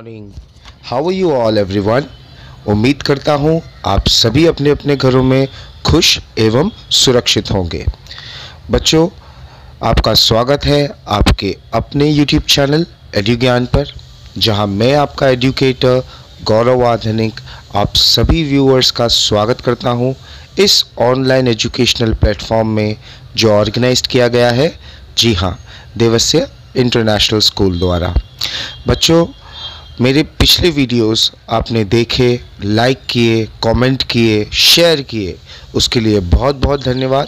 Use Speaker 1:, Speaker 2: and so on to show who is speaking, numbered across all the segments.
Speaker 1: Morning, how are you all everyone. उम्मीद करता हूँ आप सभी अपने अपने घरों में खुश एवं सुरक्षित होंगे। बच्चों, आपका स्वागत है आपके अपने यूट्यूब चैनल एडु ज्ञान पर, जहाँ मैं आपका एजुकेटर गौरव आधुनिक आप सभी व्यूअर्स का स्वागत करता हूँ इस ऑनलाइन एजुकेशनल प्लेटफॉर्म में जो ऑर्गेनाइज किया गया है, जी हाँ, देवस्य इंटरनेशनल स्कूल द्वारा। बच्चों, मेरे पिछले वीडियोस आपने देखे, लाइक किए, कमेंट किए, शेयर किए, उसके लिए बहुत बहुत धन्यवाद।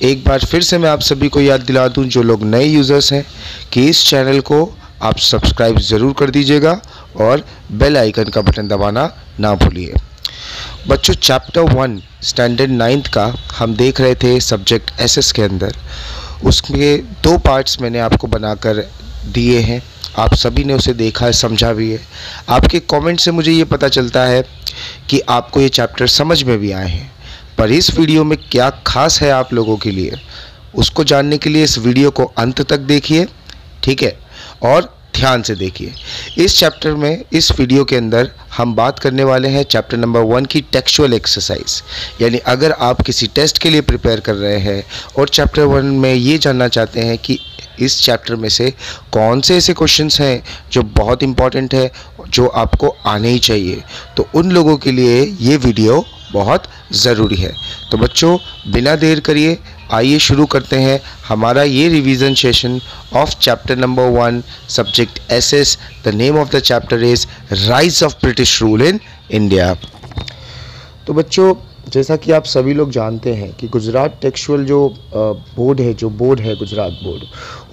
Speaker 1: एक बार फिर से मैं आप सभी को याद दिला दूं, जो लोग नए यूज़र्स हैं, कि इस चैनल को आप सब्सक्राइब ज़रूर कर दीजिएगा और बेल आइकन का बटन दबाना ना भूलिए। बच्चों, चैप्टर 1 स्टैंडर्ड 9th का हम देख रहे थे सब्जेक्ट एसएस के अंदर। उसके 2 पार्ट्स मैंने आपको बनाकर दिए हैं, आप सभी ने उसे देखा है, समझा भी है। आपके कमेंट से मुझे ये पता चलता है कि आपको ये चैप्टर समझ में भी आए हैं, पर इस वीडियो में क्या खास है आप लोगों के लिए, उसको जानने के लिए इस वीडियो को अंत तक देखिए, ठीक है, और ध्यान से देखिए। इस चैप्टर में, इस वीडियो के अंदर हम बात करने वाले हैं चैप्टर नंबर 1 की टेक्सचुअल एक्सरसाइज। यानी अगर आप किसी टेस्ट के लिए प्रिपेयर कर रहे हैं और चैप्टर 1 में ये जानना चाहते हैं कि इस चैप्टर में से कौन से ऐसे क्वेश्चंस हैं जो बहुत इंपॉर्टेंट है, जो आपको आने ही चाहिए, तो उन लोगों के लिए ये वीडियो बहुत ज़रूरी है। तो बच्चों, बिना देर करिए आइए शुरू करते हैं हमारा ये revision session of chapter number 1 subject SS. The name of the chapter is rise of British rule in India. तो बच्चों, जैसा कि आप सभी लोग जानते हैं कि गुजरात टेक्सचुअल जो बोर्ड है गुजरात बोर्ड,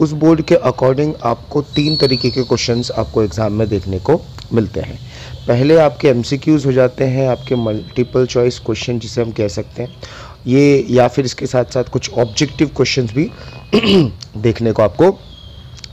Speaker 1: उस बोर्ड के अकॉर्डिंग आपको 3 तरीके के क्वेश्चंस आपको एग्ज़ाम में देखने को मिलते हैं। पहले आपके एमसीक्यूज़ हो जाते हैं, आपके मल्टीपल चॉइस क्वेश्चन जिसे हम कह सकते हैं ये, या फिर इसके साथ साथ कुछ ऑब्जेक्टिव क्वेश्चंस भी देखने को आपको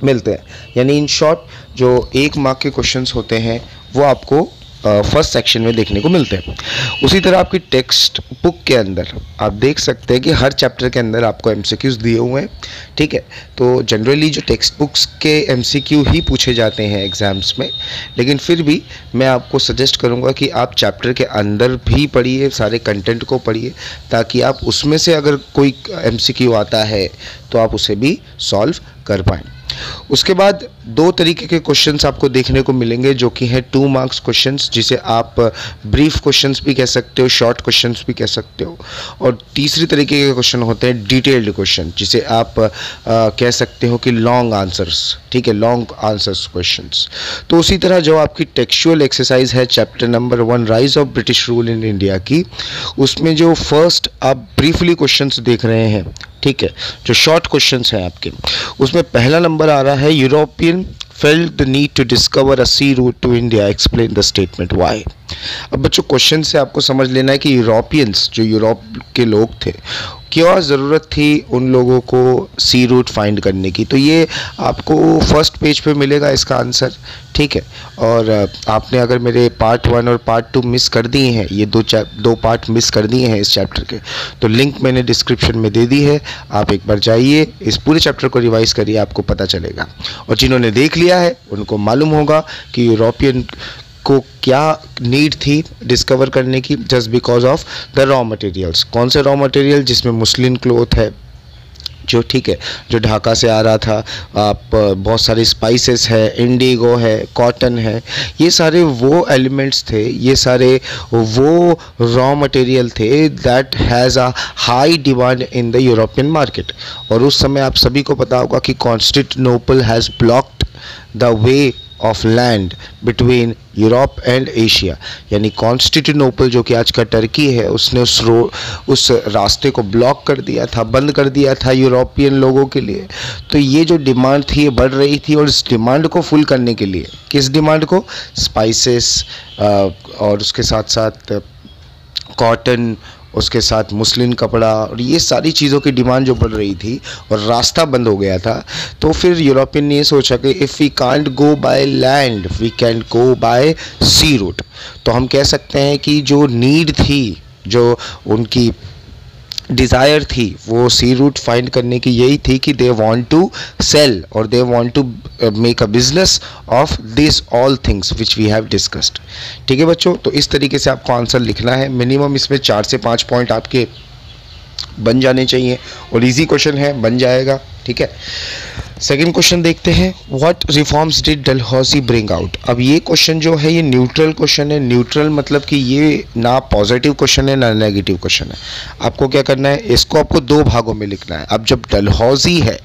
Speaker 1: मिलते हैं। यानी इन शॉर्ट जो 1 मार्क के क्वेश्चंस होते हैं वो आपको फर्स्ट सेक्शन में देखने को मिलते हैं। उसी तरह आपकी टेक्स्ट बुक के अंदर आप देख सकते हैं कि हर चैप्टर के अंदर आपको एमसीक्यूज़ दिए हुए हैं, ठीक है। तो जनरली जो टेक्स्ट बुक्स के एमसीक्यू ही पूछे जाते हैं एग्ज़ाम्स में, लेकिन फिर भी मैं आपको सजेस्ट करूंगा कि आप चैप्टर के अंदर भी पढ़िए, सारे कंटेंट को पढ़िए, ताकि आप उसमें से अगर कोई एमसीक्यू आता है तो आप उसे भी सॉल्व कर पाएँ। उसके बाद 2 तरीके के क्वेश्चंस आपको देखने को मिलेंगे, जो कि हैं 2 मार्क्स क्वेश्चंस, जिसे आप ब्रीफ क्वेश्चंस भी कह सकते हो, शॉर्ट क्वेश्चंस भी कह सकते हो। और तीसरी तरीके के क्वेश्चन होते हैं डिटेल्ड क्वेश्चन, जिसे आप कह सकते हो कि लॉन्ग आंसर्स, ठीक है, लॉन्ग आंसर्स क्वेश्चंस। तो उसी तरह जो आपकी टेक्सचुअल एक्सरसाइज है chapter number 1 rise of British rule in India की, उसमें जो फर्स्ट आप ब्रीफली क्वेश्चंस देख रहे हैं, ठीक है, जो शॉर्ट क्वेश्चंस हैं आपके, उसमें पहला नंबर आ रहा है European felt the need to discover a sea route to India, explain the statement why। अब बच्चों, क्वेश्चन से आपको समझ लेना है कि यूरोपियंस, जो यूरोप के लोग थे, क्या ज़रूरत थी उन लोगों को सी रूट फाइंड करने की। तो ये आपको फर्स्ट पेज पे मिलेगा इसका आंसर, ठीक है। और आपने अगर मेरे पार्ट 1 और पार्ट 2 मिस कर दिए हैं, ये दो पार्ट मिस कर दिए हैं इस चैप्टर के, तो लिंक मैंने डिस्क्रिप्शन में दे दी है, आप एक बार जाइए, इस पूरे चैप्टर को रिवाइज करिए, आपको पता चलेगा। और जिन्होंने देख लिया है उनको मालूम होगा कि यूरोपियन को क्या नीड थी डिस्कवर करने की, just because of the raw materials. कौन से रॉ मटेरियल? जिसमें मुस्लिन क्लोथ है, जो, ठीक है, जो ढाका से आ रहा था, आप बहुत सारे स्पाइसेस है, इंडिगो है, कॉटन है, ये सारे वो एलिमेंट्स थे, ये सारे वो रॉ मटेरियल थे that has a high demand in the European market. और उस समय आप सभी को पता होगा कि Constantinople has blocked the way of land between Europe and Asia. यानी कॉन्स्टेंटिनोपल, जो कि आज का टर्की है, उसने उस रास्ते को ब्लॉक कर दिया था, बंद कर दिया था यूरोपियन लोगों के लिए। तो ये जो डिमांड थी ये बढ़ रही थी, और इस डिमांड को फुल करने के लिए, किस डिमांड को? स्पाइसेस, और उसके साथ साथ कॉटन, उसके साथ मुस्लिन कपड़ा, और ये सारी चीज़ों की डिमांड जो बढ़ रही थी और रास्ता बंद हो गया था, तो फिर यूरोपियन ने ये सोचा कि if we can't go by land we can go by sea route. तो हम कह सकते हैं कि जो नीड थी, जो उनकी डिज़ायर थी, वो सी रूट फाइंड करने की यही थी कि दे वांट टू सेल और they want to make a business of this all things which we have discussed. ठीक है बच्चों, तो इस तरीके से आपको आंसर लिखना है। मिनिमम इसमें 4 से 5 पॉइंट आपके बन जाने चाहिए और इजी क्वेश्चन है, बन जाएगा। ठीक है, सेकंड क्वेश्चन देखते हैं, what reforms did Dalhousie bring out. अब ये क्वेश्चन जो है ये न्यूट्रल क्वेश्चन है। न्यूट्रल मतलब कि ये ना पॉजिटिव क्वेश्चन है ना नेगेटिव क्वेश्चन है। आपको क्या करना है, इसको आपको 2 भागों में लिखना है। अब जब डलहौजी है,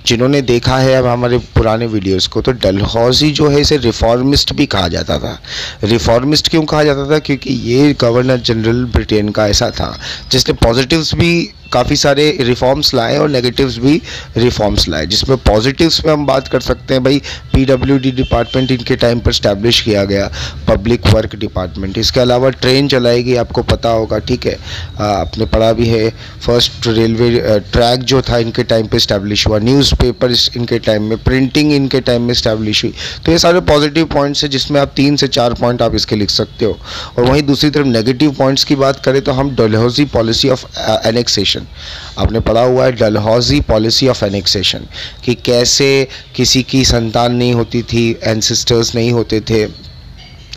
Speaker 1: जिन्होंने देखा है अब हमारे पुराने वीडियोस को, तो डलहौजी जो है इसे रिफॉर्मिस्ट भी कहा जाता था। रिफॉर्मिस्ट क्यों कहा जाता था, क्योंकि ये गवर्नर जनरल ब्रिटेन का ऐसा था जिसने पॉजिटिव्स भी काफ़ी सारे रिफॉर्म्स लाए और नेगेटिव्स भी रिफॉर्म्स लाए। जिसमें पॉजिटिव्स में हम बात कर सकते हैं भाई, पीडब्ल्यूडी डिपार्टमेंट इनके टाइम पर स्टैब्लिश किया गया, पब्लिक वर्क डिपार्टमेंट। इसके अलावा ट्रेन चलाएगी, आपको पता होगा। ठीक है, आपने पढ़ा भी है, फर्स्ट रेलवे ट्रैक जो था इनके टाइम पे स्टैब्लिश हुआ, न्यूज़पेपर इनके टाइम में, प्रिंटिंग इनके टाइम में स्टैब्लिश हुई। तो ये सारे पॉजिटिव पॉइंट्स हैं जिसमें आप 3 से 4 पॉइंट आप इसके लिख सकते हो। और वहीं दूसरी तरफ नेगेटिव पॉइंट्स की बात करें तो हम डलहौजी पॉलिसी ऑफ एनेक्सेशन, आपने पढ़ा हुआ है डलहौजी पॉलिसी ऑफ एनेक्सेशन, कि कैसे किसी की संतान नहीं होती थी, एंसेस्टर्स नहीं होते थे,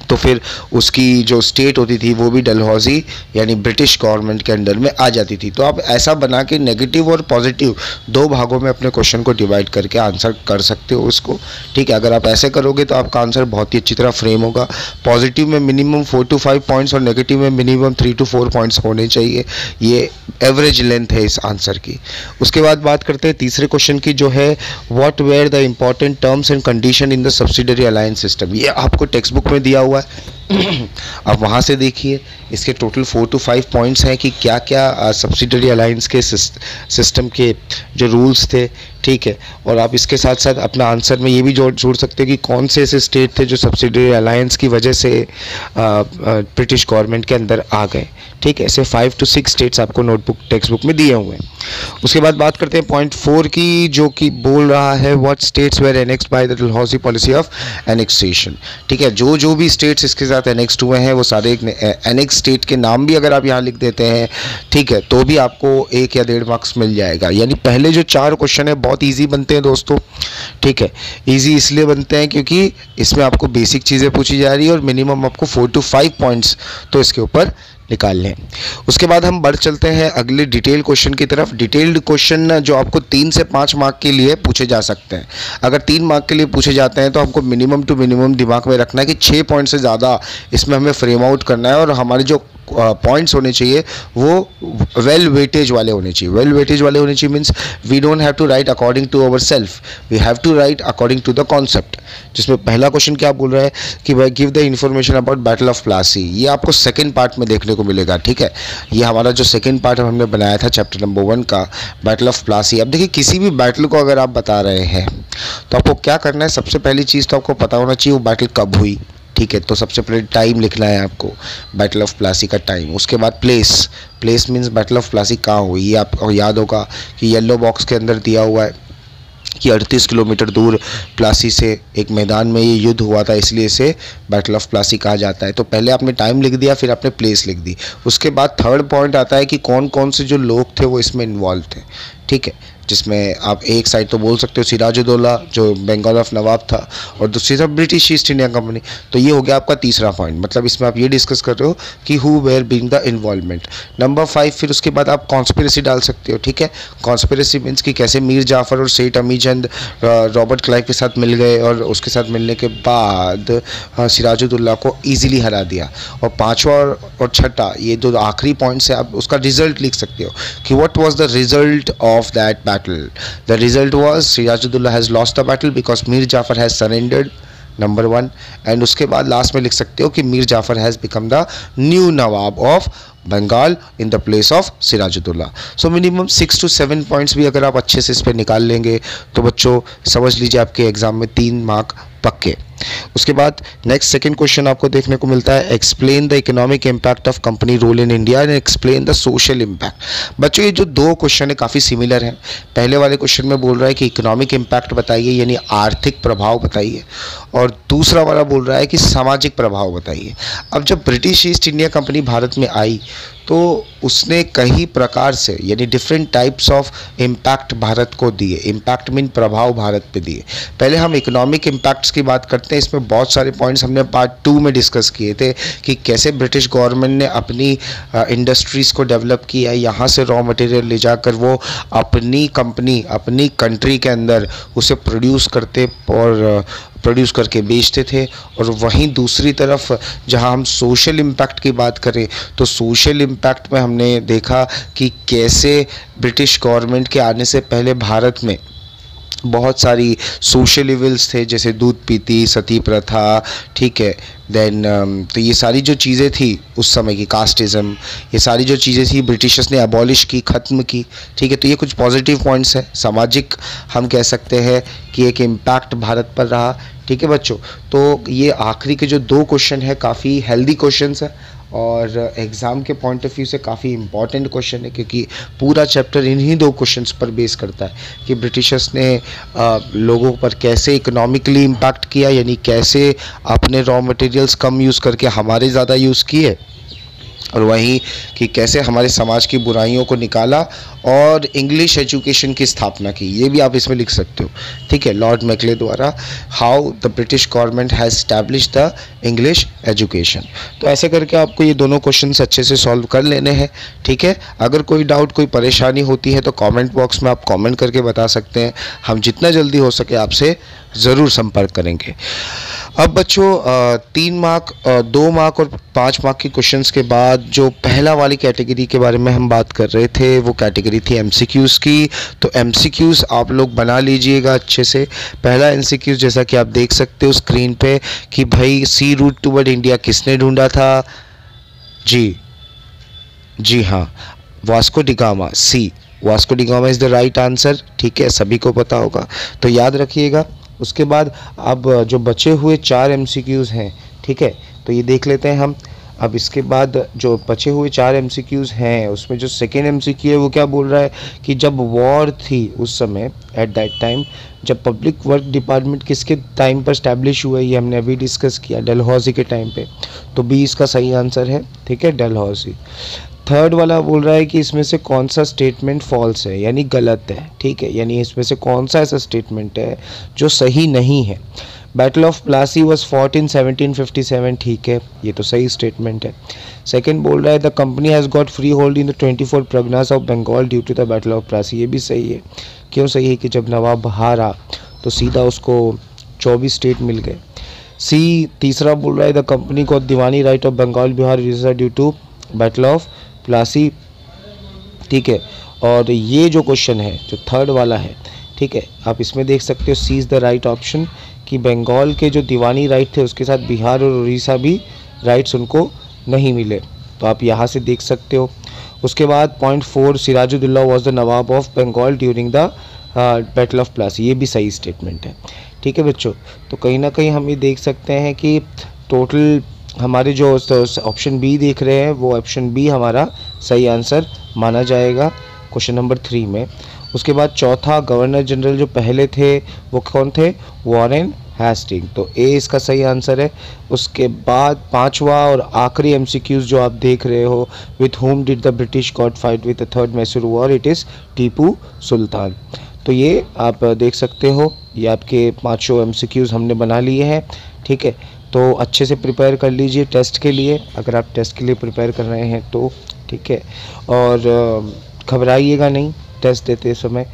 Speaker 1: तो फिर उसकी जो स्टेट होती थी वो भी डलहौजी यानी ब्रिटिश गवर्नमेंट के अंडर में आ जाती थी। तो आप ऐसा बना के नेगेटिव और पॉजिटिव 2 भागों में अपने क्वेश्चन को डिवाइड करके आंसर कर सकते हो उसको। ठीक है, अगर आप ऐसे करोगे तो आपका आंसर बहुत ही अच्छी तरह फ्रेम होगा। पॉजिटिव में मिनिमम 4 to 5 पॉइंट्स और नेगेटिव में मिनिमम 3 to 4 पॉइंट्स होने चाहिए। ये एवरेज लेंथ है इस आंसर की। उसके बाद बात करते हैं तीसरे क्वेश्चन की, जो है what were the important terms and condition in the subsidiary alliance system. ये आपको टेक्स्ट बुक में दिया हुआ है, अब वहाँ से देखिए। इसके टोटल 4 to 5 पॉइंट्स हैं कि क्या क्या सब्सिडरी अलायंस के सिस्टम के जो रूल्स थे। ठीक है, और आप इसके साथ साथ अपना आंसर में ये भी जोड़ सकते हैं कि कौन से ऐसे स्टेट थे जो सब्सिडरी अलायंस की वजह से ब्रिटिश गवर्नमेंट के अंदर आ गए। ठीक है, ऐसे 5 to 6 स्टेट्स आपको नोटबुक टेक्स्ट बुक में दिए हुए हैं। उसके बाद बात करते हैं पॉइंट 4 की, जो कि बोल रहा है what states were annexed by the Dalhousie policy of annexation. ठीक है, जो भी स्टेट्स इसके साथ एनेक्स्ड हुए हैं वो सारे एनेक्स स्टेट के नाम भी अगर आप यहाँ लिख देते हैं, ठीक है, तो भी आपको 1 या 1.5 मार्क्स मिल जाएगा। यानी पहले जो 4 क्वेश्चन है बहुत ईजी बनते हैं दोस्तों। ठीक है, ईजी इसलिए बनते हैं क्योंकि इसमें आपको बेसिक चीज़ें पूछी जा रही है और मिनिमम आपको 4 to 5 पॉइंट्स तो इसके ऊपर निकाल लें। उसके बाद हम बढ़ चलते हैं अगले डिटेल क्वेश्चन की तरफ। डिटेल्ड क्वेश्चन जो आपको 3 से 5 मार्क के लिए पूछे जा सकते हैं। अगर 3 मार्क के लिए पूछे जाते हैं तो हमको मिनिमम टू मिनिमम दिमाग में रखना है कि 6 पॉइंट से ज़्यादा इसमें हमें फ्रेम आउट करना है और हमारे जो पॉइंट्स होने चाहिए वो वेल वेटेज वाले होने चाहिए। वेल वेटेज वाले होने चाहिए means we don't have to write according to our self, we have to write according to the concept. जिसमें पहला क्वेश्चन क्या बोल रहा है कि भाई give the information about battle of Plassey. ये आपको सेकंड पार्ट में देखने को मिलेगा। ठीक है, ये हमारा जो सेकंड पार्ट हमने बनाया था चैप्टर नंबर 1 का, बैटल ऑफ प्लासी। अब देखिए, किसी भी बैटल को अगर आप बता रहे हैं तो आपको क्या करना है, सबसे पहली चीज़ तो आपको पता होना चाहिए वो बैटल कब हुई। ठीक है, तो सबसे पहले टाइम लिखना है आपको, बैटल ऑफ प्लासी का टाइम। उसके बाद place means battle of Plassey कहाँ हुई। ये आपको याद होगा कि येलो बॉक्स के अंदर दिया हुआ है कि 38 किलोमीटर दूर प्लासी से एक मैदान में ये युद्ध हुआ था, इसलिए इसे बैटल ऑफ प्लासी कहा जाता है। तो पहले आपने टाइम लिख दिया, फिर आपने प्लेस लिख दी। उसके बाद थर्ड पॉइंट आता है कि कौन कौन से जो लोग थे वो इसमें इन्वॉल्व थे। ठीक है, जिसमें आप एक साइड तो बोल सकते हो सिराजुद्दौला जो बंगाल ऑफ नवाब था और दूसरी तरफ ब्रिटिश ईस्ट इंडिया कंपनी। तो ये हो गया आपका तीसरा पॉइंट। मतलब इसमें आप ये डिस्कस कर रहे हो कि who were being the involvement. Number 5 फिर उसके बाद आप कॉन्स्पिरेसी डाल सकते हो। ठीक है, कॉन्स्पिरेसी मीन्स कि कैसे मीर जाफ़र और सेठ अमीचंद रॉबर्ट क्लाइव के साथ मिल गए और उसके साथ मिलने के बाद सिराजुद्दौला को ईजिली हरा दिया। और 5वां और 6ठा ये 2 आखिरी पॉइंट से आप उसका रिजल्ट लिख सकते हो कि what was the result of that battle. The result was Sirajuddaulah has lost the battle because Mir Jafar has surrendered, number 1. and उसके बाद लास्ट में लिख सकते हो कि Mir Jafar has become the new nawab of Bengal in the place of Sirajuddaula. So minimum 6 to 7 points भी अगर आप अच्छे से इस पर निकाल लेंगे तो बच्चों समझ लीजिए आपके एग्जाम में 3 मार्क पक्के। उसके बाद नेक्स्ट सेकंड क्वेश्चन आपको देखने को मिलता है explain the economic impact of company role in India and explain the social impact. बच्चों ये जो 2 क्वेश्चन है काफ़ी सिमिलर हैं। पहले वाले क्वेश्चन में बोल रहा है कि इकोनॉमिक इम्पैक्ट बताइए यानी आर्थिक प्रभाव बताइए, और दूसरा वाला बोल रहा है कि सामाजिक प्रभाव बताइए। अब जब British east India company Bharat में आई तो उसने कई प्रकार से यानी different types of impact Bharat को दिए। इम्पैक्ट मीन प्रभाव भारत पे दिए। पहले हम इकोनॉमिक इम्पैक्ट्स की बात करते हैं। इसमें बहुत सारे पॉइंट्स हमने पार्ट 2 में डिस्कस किए थे कि कैसे ब्रिटिश गवर्नमेंट ने अपनी इंडस्ट्रीज़ को डेवलप किया, यहाँ से रॉ मटेरियल ले जाकर वो अपनी कंपनी अपनी कंट्री के अंदर उसे प्रोड्यूस करके बेचते थे। और वहीं दूसरी तरफ जहां हम सोशल इम्पैक्ट की बात करें तो सोशल इम्पैक्ट में हमने देखा कि कैसे ब्रिटिश गवर्नमेंट के आने से पहले भारत में बहुत सारी सोशल इविल्स थे, जैसे दूध पीती, सती प्रथा, ठीक है। देन तो ये सारी जो चीज़ें थी उस समय की, कास्टिज़म, ये सारी जो चीज़ें थी ब्रिटिशर्स ने अबॉलिश की, ख़त्म की, ठीक है। तो ये कुछ पॉजिटिव पॉइंट्स हैं। सामाजिक हम कह सकते हैं कि एक इम्पैक्ट भारत पर रहा, ठीक है बच्चों। तो ये आखिरी के जो 2 क्वेश्चन है काफ़ी हेल्दी क्वेश्चंस है और एग्ज़ाम के पॉइंट ऑफ व्यू से काफ़ी इंपॉर्टेंट क्वेश्चन है, क्योंकि पूरा चैप्टर इन्हीं 2 क्वेश्चंस पर बेस करता है कि ब्रिटिशर्स ने लोगों पर कैसे इकोनॉमिकली इम्पैक्ट किया, यानी कैसे अपने रॉ मटेरियल्स कम यूज़ करके हमारे ज़्यादा यूज़ किए, और वहीं कि कैसे हमारे समाज की बुराइयों को निकाला और इंग्लिश एजुकेशन की स्थापना की। ये भी आप इसमें लिख सकते हो, ठीक है। लॉर्ड मैकले द्वारा how the British government has establish the English education. तो ऐसे करके आपको ये दोनों क्वेश्चंस अच्छे से सॉल्व कर लेने हैं, ठीक है। अगर कोई डाउट, कोई परेशानी होती है तो कमेंट बॉक्स में आप कमेंट करके बता सकते हैं। हम जितना जल्दी हो सके आपसे ज़रूर संपर्क करेंगे। अब बच्चों 3 मार्क, 2 मार्क और 5 मार्क के क्वेश्चंस के बाद जो पहला वाली कैटेगरी के बारे में हम बात कर रहे थे वो कैटेगरी थी एमसीक्यूज़ की। तो एमसीक्यूज़ आप लोग बना लीजिएगा अच्छे से। पहला एमसीक्यूज़ जैसा कि आप देख सकते हो स्क्रीन पे कि भाई सी रूट टूवर्ड इंडिया किसने ढूंढा था? जी हाँ, Vasco da Gama. See, Vasco da Gama is the right answer, ठीक है, सभी को पता होगा, तो याद रखिएगा। उसके बाद अब जो बचे हुए 4 एमसीक्यूज़ हैं, ठीक है, तो ये देख लेते हैं हम। अब इसके बाद जो बचे हुए 4 एमसीक्यूज़ हैं उसमें जो सेकेंड एमसीक्यू है वो क्या बोल रहा है कि जब वॉर थी उस समय, एट दैट टाइम, जब पब्लिक वर्क डिपार्टमेंट किसके टाइम पर स्टैब्लिश हुआ, ये हमने अभी डिस्कस किया, डलहौजी के टाइम पे। तो बी इसका सही आंसर है, ठीक है, डलहौजी। थर्ड वाला बोल रहा है कि इसमें से कौन सा स्टेटमेंट फॉल्स है, यानी गलत है, ठीक है, यानी इसमें से कौन सा ऐसा स्टेटमेंट है जो सही नहीं है। Battle of Plassey was fought in 1757, ठीक है, ये तो सही स्टेटमेंट है। सेकंड बोल रहा है the company has got free hold in the 24 Parganas of Bengal due to the battle of Plassey, ये भी सही है। क्यों सही है? कि जब नवाब हारा तो सीधा उसको 24 स्टेट मिल गए। सी तीसरा बोल रहा है the company got diwani right of Bengal Bihar Orissa due to battle of Plassey, ठीक है। और ये जो क्वेश्चन है जो थर्ड वाला है, ठीक है, आप इसमें देख सकते हो सी इज़ द राइट ऑप्शन कि बंगाल के जो दीवानी राइट थे उसके साथ बिहार और उड़ीसा भी राइट्स उनको नहीं मिले, तो आप यहाँ से देख सकते हो। उसके बाद point 4 Sirajuddaula was the nawab of Bengal during the battle of Plassey, ये भी सही स्टेटमेंट है, ठीक है बच्चों। तो कहीं ना कहीं हम ये देख सकते हैं कि टोटल हमारे जो ऑप्शन बी देख रहे हैं वो ऑप्शन बी हमारा सही आंसर माना जाएगा क्वेश्चन नंबर 3 में। उसके बाद चौथा, गवर्नर जनरल जो पहले थे वो कौन थे? वॉरेन हेस्टिंग, तो ए इसका सही आंसर है। उसके बाद पांचवा और आखिरी एमसीक्यूज जो आप देख रहे हो, with whom did the British got fight with the third Mysore war, it is Tipu Sultan. तो ये आप देख सकते हो, ये आपके 5 एमसीक्यूज हमने बना लिए हैं, ठीक है। तो अच्छे से प्रिपेयर कर लीजिए टेस्ट के लिए, अगर आप टेस्ट के लिए प्रिपेयर कर रहे हैं तो, ठीक है। और घबराइएगा नहीं टेस्ट देते समय,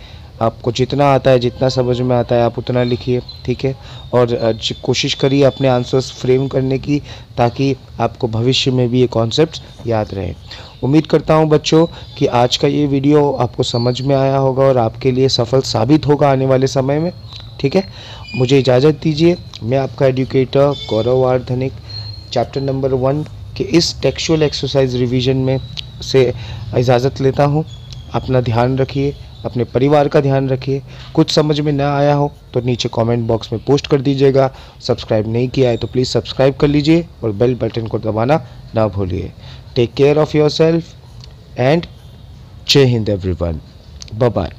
Speaker 1: आपको जितना आता है, जितना समझ में आता है आप उतना लिखिए, ठीक है। और कोशिश करिए अपने आंसर्स फ्रेम करने की, ताकि आपको भविष्य में भी ये कॉन्सेप्ट्स याद रहे। उम्मीद करता हूँ बच्चों कि आज का ये वीडियो आपको समझ में आया होगा और आपके लिए सफल साबित होगा आने वाले समय में, ठीक है। मुझे इजाज़त दीजिए, मैं आपका एजुकेटर गौरव आर धनिक चैप्टर नंबर 1 के इस टेक्सचुअल एक्सरसाइज रिवीजन में से इजाज़त लेता हूँ। अपना ध्यान रखिए, अपने परिवार का ध्यान रखिए। कुछ समझ में ना आया हो तो नीचे कमेंट बॉक्स में पोस्ट कर दीजिएगा। सब्सक्राइब नहीं किया है तो प्लीज़ सब्सक्राइब कर लीजिए और बेल बटन को दबाना ना भूलिए। Take care of your self and Jai Hind everyone. Bye bye.